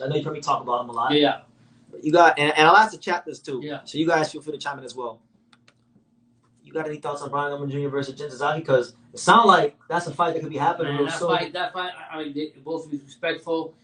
I know you heard me talk about him a lot. Yeah. You got, and I'll ask the chat this too. Yeah. So you guys feel free to chime in as well. You got any thoughts on Brian Norman Jr. versus Jin Sasaki? Because it sounds like that's a fight that could be happening real soon. That fight, I mean, they both be respectful.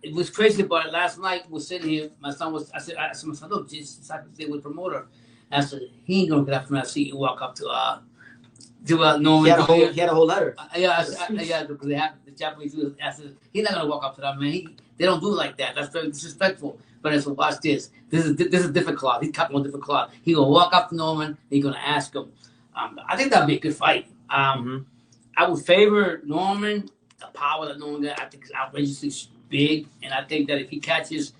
It was crazy about it. Last night, we're sitting here. My son was. I said, my son, look, Jin Sasaki stay with the promoter. I said, he ain't gonna get up from that seat and walk up to Norman. He had a whole letter. Yeah, because they have the Japanese. I said, he's not gonna walk up to that man. They don't do it like that. That's very disrespectful. But I said, watch this. This is a different cloth. He's cutting on a different cloth. He gonna walk up to Norman. He's gonna ask him. I think that'd be a good fight. I would favor Norman. The power that Norman got, I think, is outrageously big, and I think that if he catches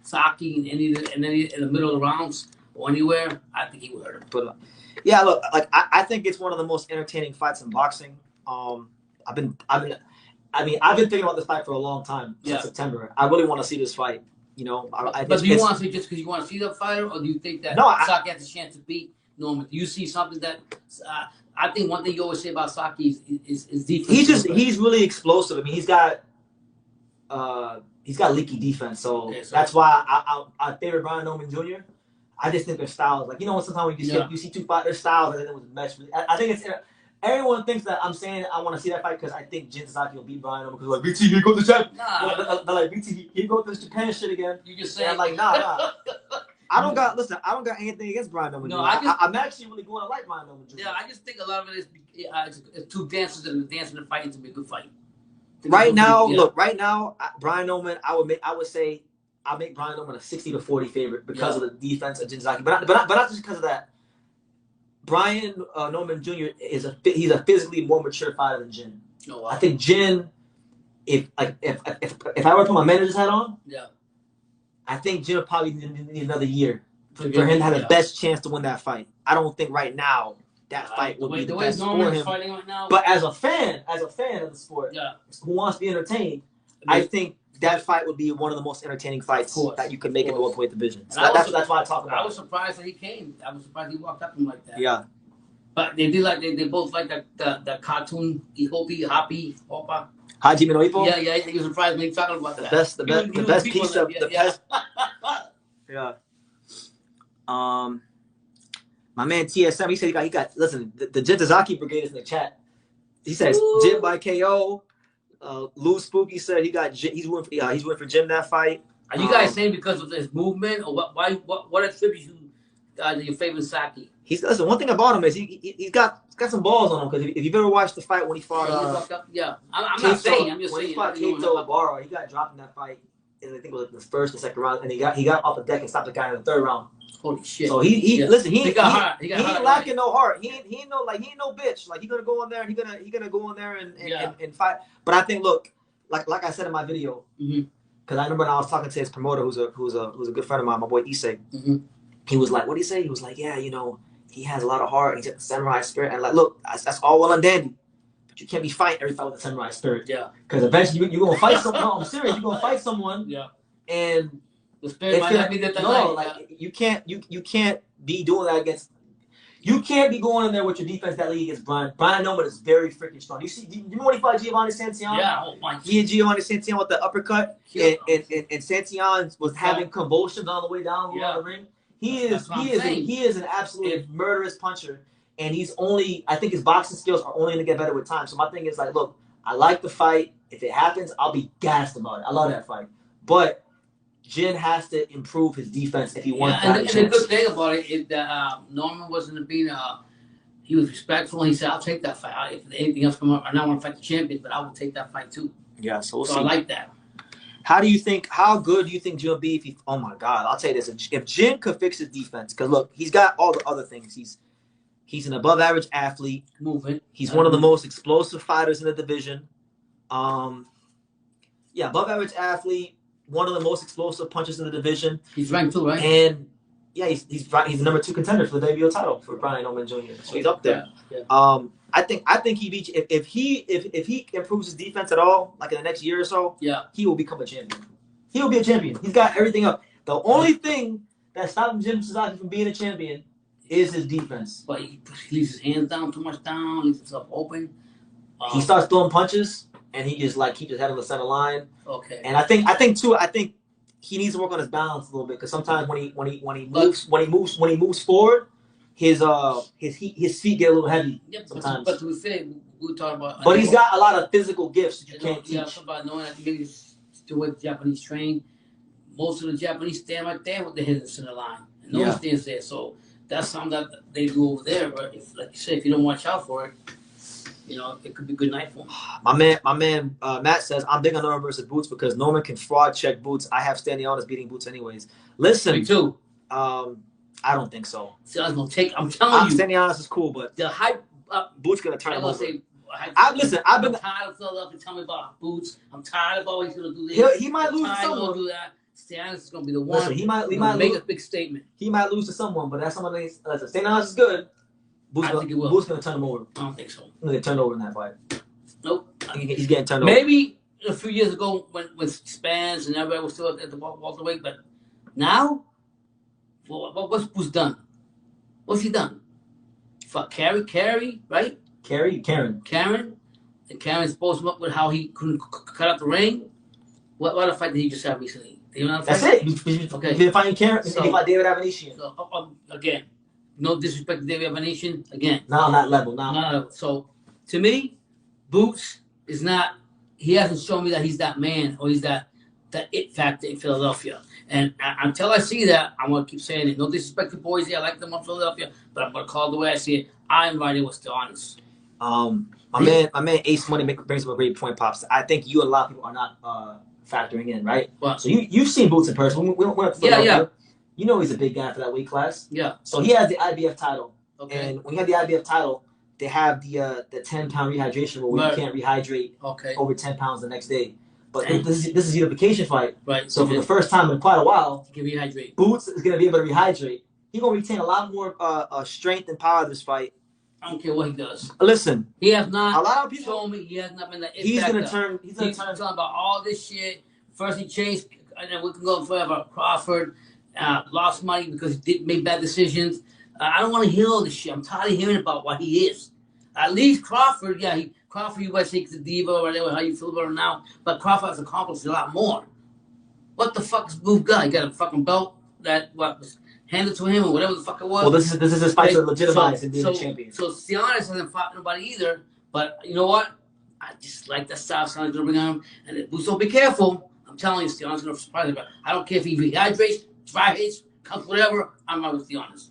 Saki in the middle of the rounds or anywhere, I think he would hurt him. But yeah, look, like I think it's one of the most entertaining fights in boxing. I've been thinking about this fight for a long time since September. I really want to see this fight. You know, but do you want to see just because you want to see the fighter, or do you think that Saki has a chance to beat Norman? Do you see something that? I think one thing you always say about Saki is defense. He's really explosive. I mean, he's got leaky defense, so that's why I favor Brian Norman Jr. I just think their styles, like, you know, sometimes when you see two fighters' styles, and then it was a match. I think it's everyone thinks that I'm saying I want to see that fight because I think Jin Sasaki will beat Brian Norman because like BT, he go to Japan. They're like BT, he go to this Japan shit again. You just saying like nah. I don't got anything against Brian Norman. No, I'm actually really going to like Brian Norman. Yeah, I just think a lot of it is two dancers and dancing and fighting to be a good fight. Right now, Brian Norman, I would say I'll make Brian Norman a 60-40 favorite because of the defense of Jin Sasaki. But not just because of that. Brian Norman Jr. he's a physically more mature fighter than Jin. Oh, wow. I think Jin, if I were to put my manager's hat on, I think Jin would probably need another year for him to have the best chance to win that fight. I don't think right now that fight would be the best for him. Right now, but as a fan of the sport, who wants to be entertained, I think that fight would be one of the most entertaining fights that you could make in the welterweight division. So that's why I talk about it. I was surprised that he came. I was surprised he walked up to him like that. Yeah. But they did like they both like the cartoon Happy Opa. Hajime no Ippo? Yeah, he was surprised when he talking about that. The best piece of the best. Yeah. My man TSM, he said he got listen, the Jin Sasaki brigade is in the chat. He says Jin by KO. Lou Spooky said he's winning for Jim that fight. Are you guys saying because of his movement, or what attributes you your favorite Saki? Listen, one thing about him is he's got some balls on him, because if you've ever watched the fight when he fought I'm not saying, I'm just when saying he fought Keito Ibarra, he got dropped in that fight in, I think it was the first and second round, and he got off the deck and stopped the guy in the third round. Holy shit! So he ain't lacking no heart. He ain't no bitch. Like, he gonna go in there and he gonna go in there and fight. But I think, look, like I said in my video, because I remember when I was talking to his promoter, who's a good friend of mine, my boy Issei. He was like, what did he say? He was like, yeah, you know, he has a lot of heart. He's got the samurai spirit, and like, look, that's all well and dandy, but you can't be fighting every fight with the samurai spirit. Yeah. Because eventually you're gonna fight someone. No, I'm serious. You're gonna fight someone. Yeah. And the spirit might not be there tonight. You can't be doing that against. You can't be going in there with your defense that league against Brian. Brian Norman is very freaking strong. You remember when he fought Giovanni Santillan? Yeah, oh my God. He had Giovanni Santillan with the uppercut, and Santillan was having convulsions on the way down the ring. He is an absolute murderous puncher, and I think his boxing skills are only going to get better with time. So my thing is, like, look, I like the fight. If it happens, I'll be gassed about it. I love that fight. But Jin has to improve his defense if he wants to. And the good thing about it is that Norman wasn't being he was respectful, and he said, I'll take that fight. If anything else come up, I don't want to fight the champion, but I will take that fight too. Yeah, so we'll see. I like that. How good do you think Jin will be if he? Oh my God, I'll tell you this: if Jin could fix his defense, because look, he's got all the other things. He's an above-average athlete. Movement. He's one of the most explosive fighters in the division. Above-average athlete, one of the most explosive punchers in the division. He's ranked too, right? And yeah, he's the number 2 contender for the WBO title for Brian Norman Jr. So he's up there. Yeah. I think he beats if he improves his defense at all, like in the next year or so, he will become a champion. He will be a champion. He's got everything up. The only thing that's stopping Jin Sasaki from being a champion is his defense. But he leaves his hands down too much down, leaves himself open. He starts throwing punches, and he just like keeps his head on the center line. Okay. And I think he needs to work on his balance a little bit because sometimes when he moves forward, his feet get a little heavy. Yep, sometimes. But to say we were talking about. But he's got a lot of physical gifts that you can't teach. Yeah, about knowing that maybe the way the Japanese train. Most of the Japanese stand right there with the head in the center line. And no one stands there. So that's something that they do over there. But if, like you said, if you don't watch out for it, you know, it could be a good night for him. My man, Matt says, I'm big on Norman versus Boots because Norman can fraud check Boots. I have Stanionis beating Boots anyways. Listen. Me too. I don't think so. See, I was gonna take. I'm telling you, Stanionis is cool, but the hype. Boots gonna turn him over. I'm tired of Philadelphia. Tell me about Boots. I'm tired of always gonna do this. He might lose to someone. Do that. Stanionis is gonna be the one. Listen, he might make a big statement. He might lose to someone, but that's someone. Listen, Stanionis is good. Boots gonna turn him over. I don't think so. He's gonna turn over in that fight. Nope. He's getting turned over. Maybe a few years ago when Spence and everybody was still at the welterweight, but now, what's Boots done? What's he done? Fuck Carrie, right? Karen. And Karen exposed him up with how he couldn't cut out the ring. What a fight did he just have recently? That's it. Okay. He's been fighting Karen. He fought David Avanesyan. So, again, no disrespect to David Avanesyan. Again. Not on that level. Not on that level. So, to me, Boots is not, he hasn't shown me that he's that man or he's that it factor in Philadelphia. And until I see that, I'm going to keep saying it. No disrespect to Boise. I like them on Philadelphia, but I'm going to call it the way I see it. I'm riding with Stanionis. My man Ace Money brings up a great point, Pops. I think you and a lot of people are not factoring in, right? What? So you've seen Boots in person. We went to yeah. You know he's a big guy for that weight class. Yeah. So he has the IBF title. Okay. And when you have the IBF title, they have the 10-pound rehydration rule where you can't rehydrate over 10 pounds the next day. But this is a unification fight. Right. So for the first time in quite a while, he can rehydrate. Boots is going to be able to rehydrate. He's going to retain a lot more strength and power this fight. I don't care what he does. Listen, he has not. A lot of people shown me he has not been that. He's going to turn. He's talking about all this shit. First he chased, and then we can go forever. Crawford lost money because he made bad decisions. I don't want to hear all this shit. I'm tired of hearing about what he is. At least Crawford, Crawford, you guys think he's a diva or whatever, how you feel about him now. But Crawford has accomplished a lot more. What the fuck is Move guy? He got a fucking belt that was handed to him or whatever the fuck it was. Well, this is his fight to legitimize him being a champion. So Stanionis hasn't fought nobody either. But you know what? I just like that style Stanionis gonna bring on him. And Boots, don't be careful. I'm telling you, Stanionis gonna surprise him. I don't care if he rehydrates, dry hits, comes whatever. I'm not with Stanionis.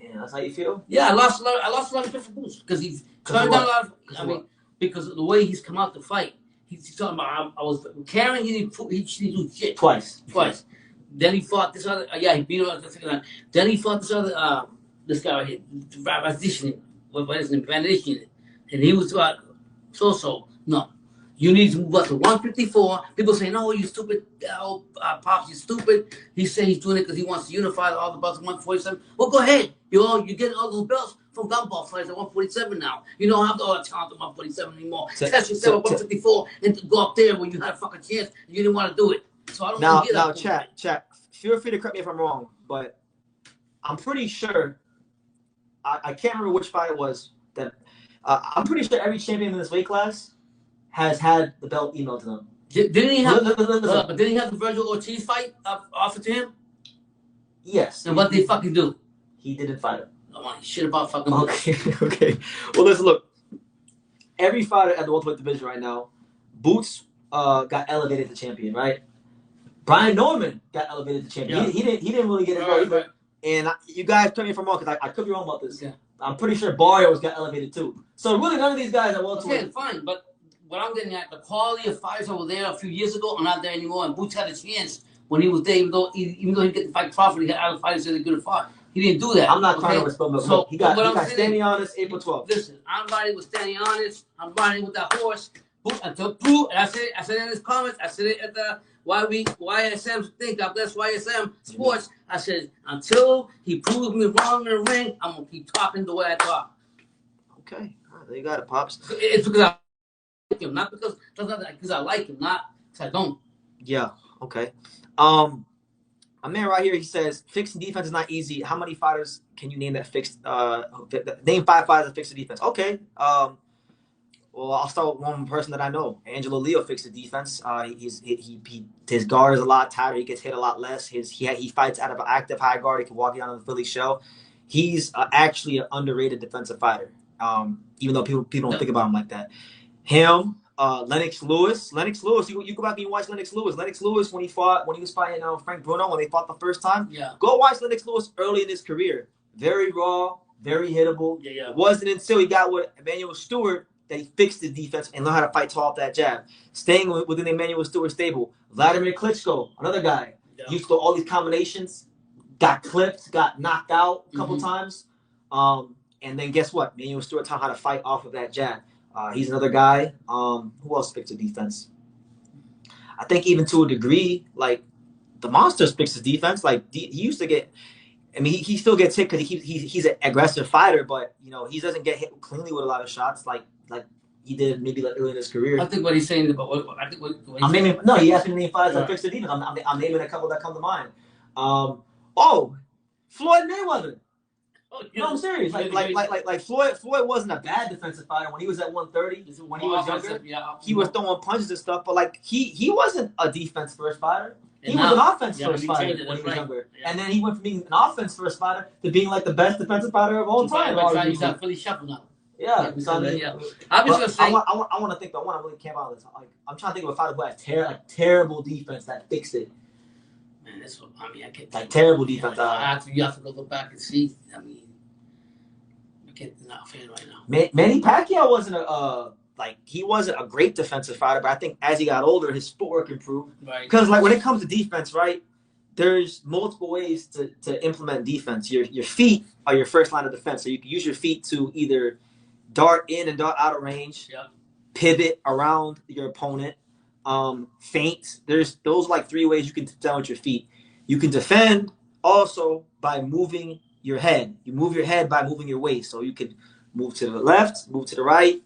Damn, that's how you feel? Yeah, I lost a lot of respect for Boots because he's turned down a lot of. Because of the way he's come out to fight. He's talking about I was carrying. He didn't do shit twice. Then he fought this other. He beat him up the second time. Then he fought this other. This guy right here, Vanishing. What is it? Vanishing. And he was about so. No, you need to move up to 154. People say, no, you stupid. Pops, you stupid. He said he's doing it because he wants to unify all the belts at 147. Well, go ahead. You get all those belts from gumball fighters at 147 now. You don't have all that talent at 147 anymore. Test yourself at 154 and go up there when you had a fucking chance and you didn't want to do it. So I don't want to get that. Now, chat. Feel free to correct me if I'm wrong, but I'm pretty sure. I can't remember which fight it was. That I'm pretty sure every champion in this weight class has had the belt emailed to them. Didn't he have? But didn't he have the Virgil Ortiz fight offered to him? Yes. And what did he fucking do? He didn't fight him. I want shit about fucking. Okay. Well, listen. Look, every fighter at the welterweight division right now, Boots got elevated to champion, right? Brian Norman got elevated to champion. Yeah. He didn't really get it right. Either. And you guys correct me if I'm wrong because I could be wrong about this. Yeah. I'm pretty sure Barrios got elevated too. So really, none of these guys are welterweight. Okay, fine, but what I'm getting at, the quality of fighters that were there a few years ago are not there anymore. And Boots had a chance when he was there, even though he didn't get to fight Crawford, he had other fighters that he could have fought. He didn't do that. I'm not trying to respond, but so, he got Stanionis April 12th. Listen, I'm riding with Stanionis. I'm riding with that horse. Until prove, and I said it in his comments. I said it at the YSM thing. God bless YSM Sports. I said until he proves me wrong in the ring, I'm gonna keep talking the way I talk. Okay, there you got it, Pops. It's because I like him, not because I like him, not because I don't. Yeah. Okay. A man right here, he says, fixing defense is not easy. How many fighters can you name that fixed? Name 5 fighters that fix the defense. Okay. Well, I'll start with one person that I know. Angelo Leo fixed the defense. His guard is a lot tighter. He gets hit a lot less. He fights out of an active high guard. He can walk you down on the Philly shell. He's actually an underrated defensive fighter. Even though people don't think about him like that. Him, Lennox Lewis. Lennox Lewis. You go back and you watch Lennox Lewis. Lennox Lewis when he was fighting Frank Bruno when they fought the first time. Yeah. Go watch Lennox Lewis early in his career. Very raw, very hittable. Yeah. It wasn't until he got with Emmanuel Stewart that he fixed his defense and learned how to fight tall off that jab. Staying within the Emmanuel Stewart stable. Vladimir Klitschko, another guy. Yeah. He used to do all these combinations, got clipped, got knocked out a couple times. And then guess what? Emmanuel Stewart taught how to fight off of that jab. He's another guy. Who else fixed the defense? I think even to a degree, like the Monsters fixed his defense. Like he used to get. I mean, he still gets hit because he's an aggressive fighter, but he doesn't get hit cleanly with a lot of shots like he did maybe like early in his career. I think what he's saying about what I think what I'm naming. No, he asked me to name fighters that fixed the defense. I'm naming a couple that come to mind. Floyd Mayweather. No, I'm serious. Like Floyd wasn't a bad defensive fighter when he was at 130. When he was younger, he was throwing punches and stuff. But like he wasn't a defense first fighter. He was an offense first fighter when he was younger, and then he went from being an offense first fighter to being like the best defensive fighter of all time. He's not fully shuffled now. Yeah, I'm just gonna say. I want to think. I want to really camp out of this. Like, I'm trying to think of a fighter who has terrible defense that fixed it. Man, that's what I mean. I can't like terrible defense. You have to go look back and see. I mean, not a fan right now. Manny Pacquiao wasn't he wasn't a great defensive fighter, but I think as he got older, his footwork improved. Right. Because like when it comes to defense, right, there's multiple ways to implement defense. Your feet are your first line of defense, so you can use your feet to either dart in and dart out of range, pivot around your opponent, feint. There's those like 3 ways you can defend with your feet. You can defend also by moving your head. You move your head by moving your waist. So you can move to the left, move to the right.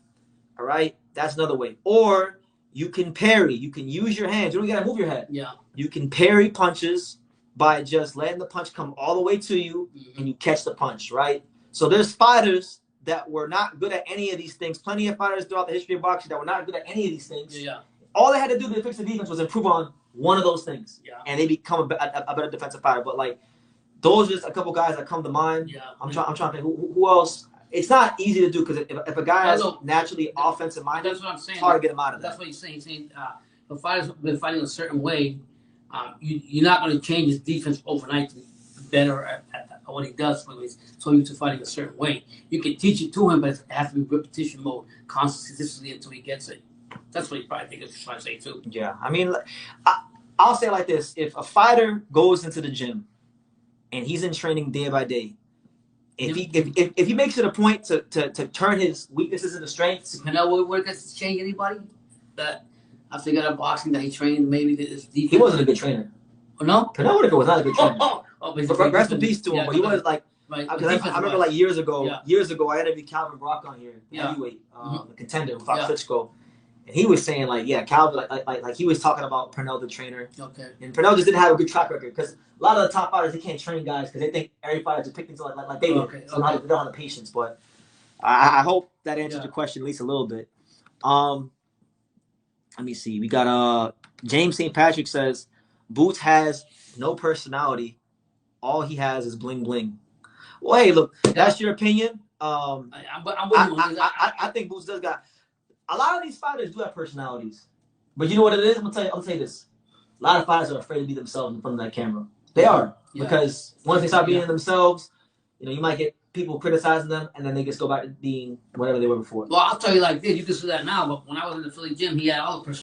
All right, that's another way. Or you can parry. You can use your hands. You don't gotta move your head. Yeah. You can parry punches by just letting the punch come all the way to you, and you catch the punch. Right. So there's fighters that were not good at any of these things. Plenty of fighters throughout the history of boxing that were not good at any of these things. Yeah. All they had to do to fix the defense was improve on one of those things, and they become a better defensive fighter. But like. Those are just a couple guys that come to mind. Yeah, I'm trying to think who else. It's not easy to do because if a guy is naturally offensive minded, that's what I'm saying. It's hard to get him out of that. That's what he's saying. He's saying the fighters have been fighting a certain way. You're not going to change his defense overnight to be better at what he does. So he's so used to fighting a certain way. You can teach it to him, but it has to be repetition mode, constantly until he gets it. That's what he probably thinks he's trying to say too. Yeah, I mean, I'll say it like this: if a fighter goes into the gym and he's in training day by day, if he makes it a point to turn his weaknesses into strengths. You know what does change anybody? That after he got out boxing that he trained maybe this defense. He wasn't a good trainer. Oh no? Pernell Whitaker was not a good trainer. But rest in peace to him. But he was like right. I remember like years ago I interviewed Calvin Brock on here, heavyweight, the contender who fought Klitschko. And he was saying Calvin like he was talking about Pernell the trainer. Okay. And Pernell just didn't have a good track record because a lot of the top fighters they can't train guys because they think every fighter just picked into like they do. So they don't have the patience. But I hope that answers your question at least a little bit. Let me see. We got James St. Patrick says Boots has no personality. All he has is bling bling. Well, hey, look, that's your opinion. I'm with you. I think Boots does got. A lot of these fighters do have personalities, but you know what it is? I'm gonna tell you this. A lot of fighters are afraid to be themselves in front of that camera. They are because once they start being themselves, you might get people criticizing them, and then they just go back to being whatever they were before. Well, I'll tell you like this: you can see that now, but when I was in the Philly gym, he had all the personalities.